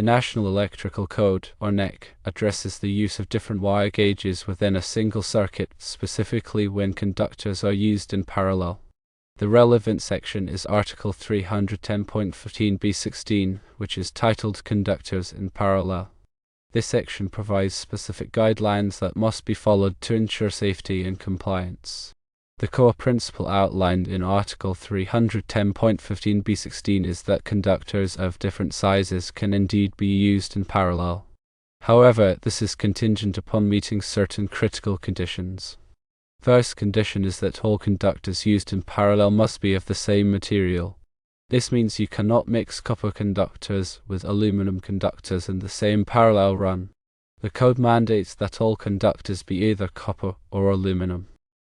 The National Electrical Code, or NEC, addresses the use of different wire gauges within a single circuit, specifically when conductors are used in parallel. The relevant section is Article 310.15b16, which is titled Conductors in Parallel. This section provides specific guidelines that must be followed to ensure safety and compliance. The core principle outlined in Article 310.15b16 is that conductors of different sizes can indeed be used in parallel. However, this is contingent upon meeting certain critical conditions. First condition is that all conductors used in parallel must be of the same material. This means you cannot mix copper conductors with aluminum conductors in the same parallel run. The code mandates that all conductors be either copper or aluminum.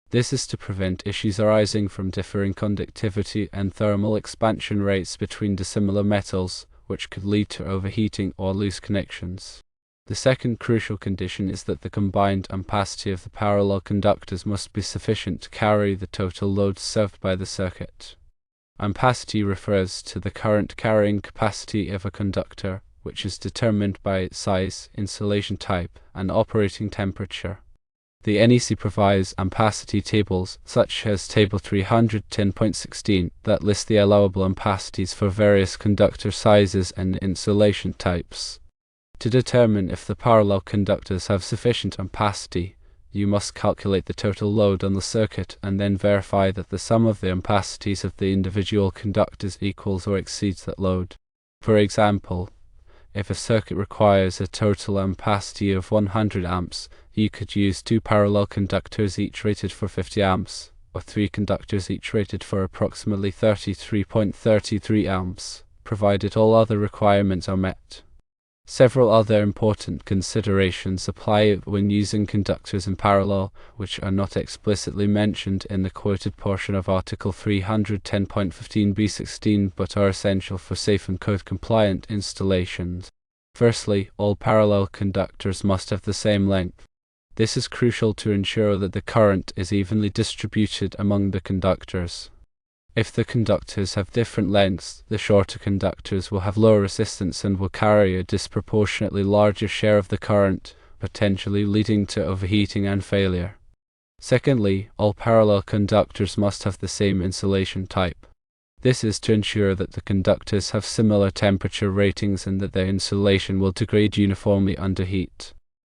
This is to prevent issues arising from differing conductivity and thermal expansion rates between dissimilar metals, which could lead to overheating or loose connections. The second crucial condition is that the combined ampacity of the parallel conductors must be sufficient to carry the total load served by the circuit. Ampacity refers to the current carrying capacity of a conductor, which is determined by its size, insulation type, and operating temperature. The NEC provides ampacity tables, such as Table 310.16, that list the allowable ampacities for various conductor sizes and insulation types. To determine if the parallel conductors have sufficient ampacity, you must calculate the total load on the circuit and then verify that the sum of the ampacities of the individual conductors equals or exceeds that load. For example, if a circuit requires a total ampacity of 100 amps, you could use 2 parallel conductors each rated for 50 amps, or 3 conductors each rated for approximately 33.33 amps, provided all other requirements are met. Several other important considerations apply when using conductors in parallel, which are not explicitly mentioned in the quoted portion of Article 310.15b16 but are essential for safe and code-compliant installations. Firstly, all parallel conductors must have the same length. This is crucial to ensure that the current is evenly distributed among the conductors. If the conductors have different lengths, the shorter conductors will have lower resistance and will carry a disproportionately larger share of the current, potentially leading to overheating and failure. Secondly, all parallel conductors must have the same insulation type. This is to ensure that the conductors have similar temperature ratings and that their insulation will degrade uniformly under heat.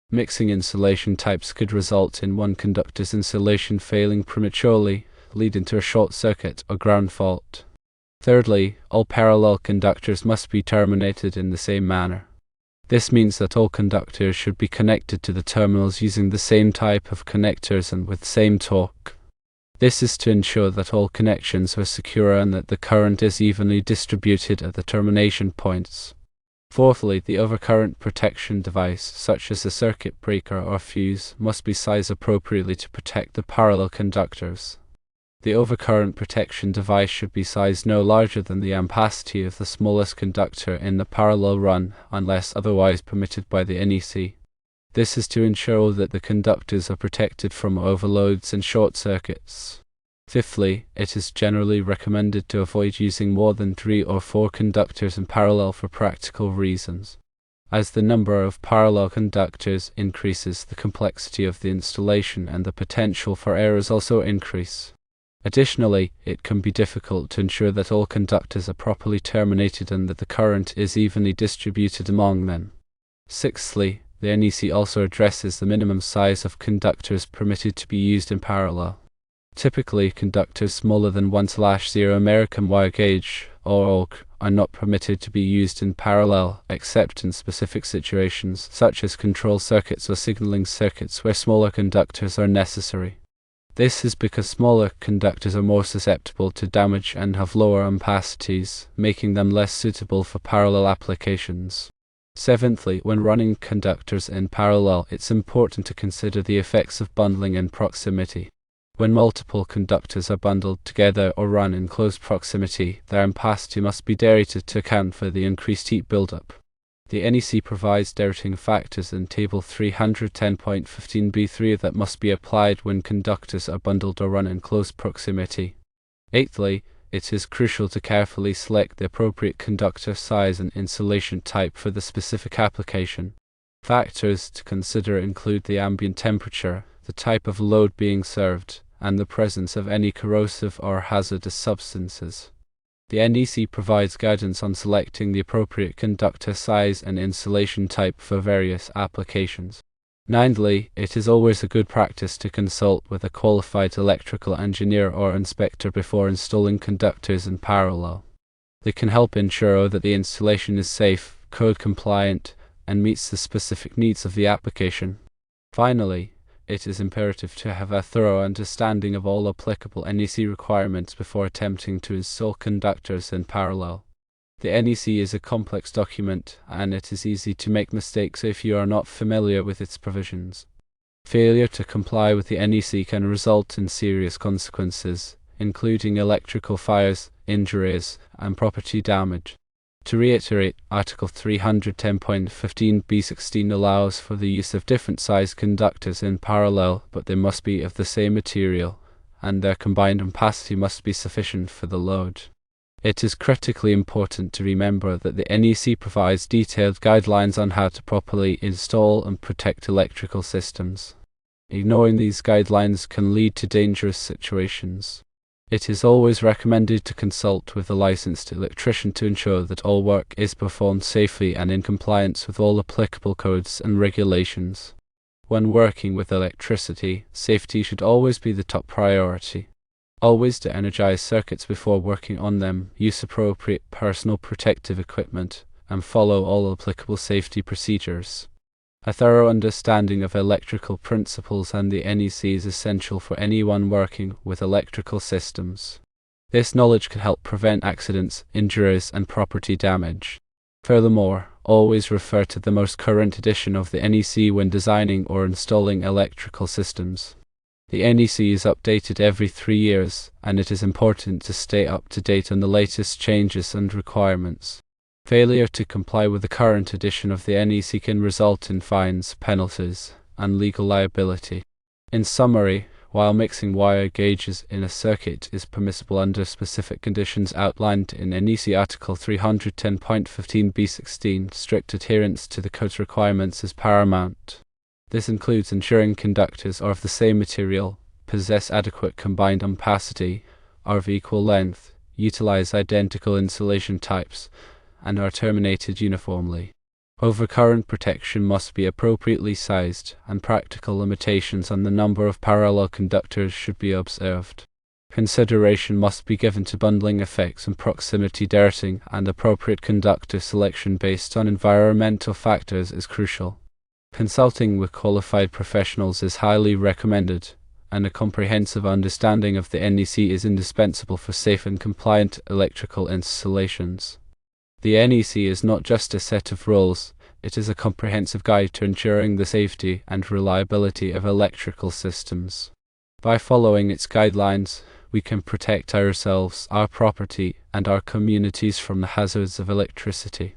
Mixing insulation types could result in one conductor's insulation failing prematurely, leading to a short circuit or ground fault. Thirdly, all parallel conductors must be terminated in the same manner. This means that all conductors should be connected to the terminals using the same type of connectors and with same torque. This is to ensure that all connections are secure and that the current is evenly distributed at the termination points. Fourthly, the overcurrent protection device, such as a circuit breaker or fuse, must be sized appropriately to protect the parallel conductors. The overcurrent protection device should be sized no larger than the ampacity of the smallest conductor in the parallel run, unless otherwise permitted by the NEC. This is to ensure that the conductors are protected from overloads and short circuits. Fifthly, it is generally recommended to avoid using more than 3 or 4 conductors in parallel for practical reasons. As the number of parallel conductors increases, the complexity of the installation and the potential for errors also increase. Additionally, it can be difficult to ensure that all conductors are properly terminated and that the current is evenly distributed among them. Sixthly, the NEC also addresses the minimum size of conductors permitted to be used in parallel. Typically, conductors smaller than 1/0 American wire gauge, or AUG, are not permitted to be used in parallel, except in specific situations, such as control circuits or signaling circuits where smaller conductors are necessary. This is because smaller conductors are more susceptible to damage and have lower ampacities, making them less suitable for parallel applications. Seventhly, when running conductors in parallel, it's important to consider the effects of bundling and proximity. When multiple conductors are bundled together or run in close proximity, their ampacity must be derated to account for the increased heat buildup. The NEC provides derating factors in Table 310.15b3 that must be applied when conductors are bundled or run in close proximity. Eighthly, it is crucial to carefully select the appropriate conductor size and insulation type for the specific application. Factors to consider include the ambient temperature, the type of load being served, and the presence of any corrosive or hazardous substances. The NEC provides guidance on selecting the appropriate conductor size and insulation type for various applications. Ninthly, it is always a good practice to consult with a qualified electrical engineer or inspector before installing conductors in parallel. They can help ensure that the installation is safe, code compliant, and meets the specific needs of the application. Finally, it is imperative to have a thorough understanding of all applicable NEC requirements before attempting to install conductors in parallel. The NEC is a complex document, and it is easy to make mistakes if you are not familiar with its provisions. Failure to comply with the NEC can result in serious consequences, including electrical fires, injuries, and property damage. To reiterate, Article 310.15b16 allows for the use of different size conductors in parallel, but they must be of the same material, and their combined ampacity must be sufficient for the load. It is critically important to remember that the NEC provides detailed guidelines on how to properly install and protect electrical systems. Ignoring these guidelines can lead to dangerous situations. It is always recommended to consult with a licensed electrician to ensure that all work is performed safely and in compliance with all applicable codes and regulations. When working with electricity, safety should always be the top priority. Always de-energize circuits before working on them, use appropriate personal protective equipment, and follow all applicable safety procedures. A thorough understanding of electrical principles and the NEC is essential for anyone working with electrical systems. This knowledge can help prevent accidents, injuries, and property damage. Furthermore, always refer to the most current edition of the NEC when designing or installing electrical systems. The NEC is updated every 3 years, and it is important to stay up to date on the latest changes and requirements. Failure to comply with the current edition of the NEC can result in fines, penalties, and legal liability. In summary, while mixing wire gauges in a circuit is permissible under specific conditions outlined in NEC Article 310.15b16, strict adherence to the code's requirements is paramount. This includes ensuring conductors are of the same material, possess adequate combined ampacity, are of equal length, utilize identical insulation types, and are terminated uniformly. Overcurrent protection must be appropriately sized, and practical limitations on the number of parallel conductors should be observed. Consideration must be given to bundling effects and proximity dirting, and appropriate conductor selection based on environmental factors is crucial. Consulting with qualified professionals is highly recommended, and a comprehensive understanding of the NEC is indispensable for safe and compliant electrical installations. The NEC is not just a set of rules, it is a comprehensive guide to ensuring the safety and reliability of electrical systems. By following its guidelines, we can protect ourselves, our property, and our communities from the hazards of electricity.